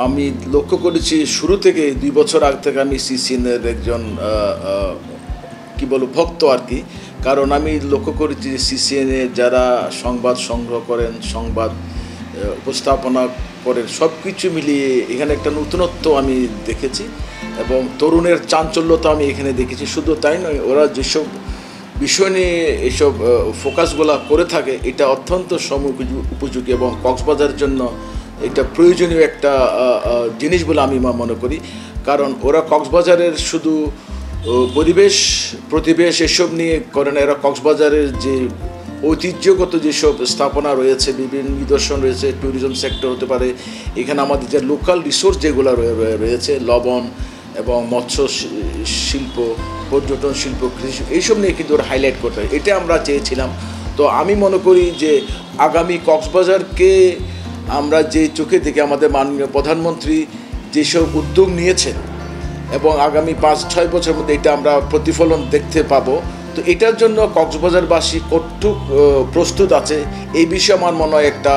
আমি লক্ষ্য করেছি শুরু থেকে ২ বছর আগে থেকে আমি সিসিএনের একজন কি বলবো ভক্ত আর কি। কারণ আমি লক্ষ্য করেছি যে সিসিএনে যারা সংবাদ সংগ্রহ করেন, সংবাদ উপস্থাপনা করেন, সব কিছু মিলিয়ে এখানে একটা নতুনত্ব আমি দেখেছি এবং তরুণের চাঞ্চল্যতা আমি এখানে দেখেছি। শুধু তাই নয়, ওরা যেসব বিষয় নিয়ে এইসব ফোকাসগুলো করে থাকে এটা অত্যন্ত সময় উপযোগী এবং কক্সবাজারের জন্য এটা প্রয়োজনীয় একটা জিনিস বলে আমি মনে করি। কারণ ওরা কক্সবাজারের শুধু প্রতিবেশ এসব নিয়ে করে না, এরা কক্সবাজারের যে ঐতিহ্যগত যেসব স্থাপনা রয়েছে, বিভিন্ন নিদর্শন রয়েছে, ট্যুরিজম সেক্টর হতে পারে, এখানে আমাদের যে লোকাল রিসোর্স যেগুলো রয়েছে, লবণ এবং মৎস্য শিল্প, পর্যটন শিল্প, কৃষি, এইসব নিয়ে কিন্তু ওরা হাইলাইট করতে হয়। এটা আমরা চেয়েছিলাম। তো আমি মনে করি যে আগামী কক্সবাজারকে আমরা যে চোখে থেকে আমাদের মাননীয় প্রধানমন্ত্রী যেসব উদ্যোগ নিয়েছেন এবং আগামী ৫-৬ বছরের মধ্যে এটা আমরা প্রতিফলন দেখতে পাবো। তো এটার জন্য কক্সবাজারবাসী কতটুক প্রস্তুত আছে এই বিষয়ে আমার মনে হয় একটা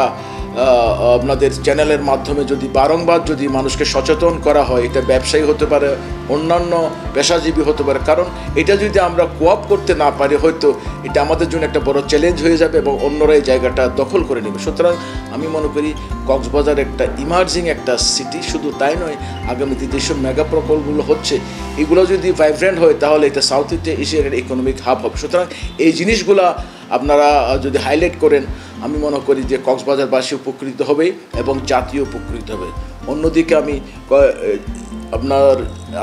আপনাদের চ্যানেলের মাধ্যমে যদি বারংবার যদি মানুষকে সচেতন করা হয়, এটা ব্যবসায়ী হতে পারে, অন্যান্য পেশাজীবী হতে পারে, কারণ এটা যদি আমরা কোঅপ করতে না পারি হয়তো এটা আমাদের জন্য একটা বড় চ্যালেঞ্জ হয়ে যাবে এবং অন্যরা এই জায়গাটা দখল করে নেবে। সুতরাং আমি মনে করি কক্সবাজার একটা ইমার্জিং একটা সিটি। শুধু তাই নয়, আগামীতে যেসব মেগা প্রকল্পগুলো হচ্ছে এগুলো যদি ভাইব্রেন্ট হয় তাহলে এটা সাউথ ইস্ট এশিয়ার ইকোনমিক হাব হবে। সুতরাং এই জিনিসগুলা আপনারা যদি হাইলাইট করেন আমি মনে করি যে কক্সবাজারবাসী উপকৃত হবে এবং জাতীয় উপকৃত হবে। অন্যদিকে আমি আপনার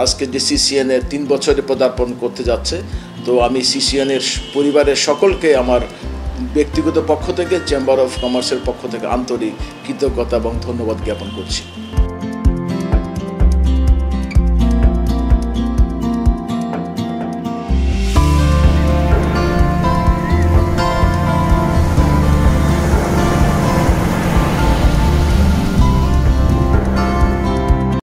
আজকে যে সিসিএনের ৩ বছরে পদার্পণ করতে যাচ্ছে, তো আমি সিসিএনের পরিবারের সকলকে আমার ব্যক্তিগত পক্ষ থেকে, চেম্বার অফ কমার্সের পক্ষ থেকে আন্তরিক কৃতজ্ঞতা এবং ধন্যবাদ জ্ঞাপন করছি।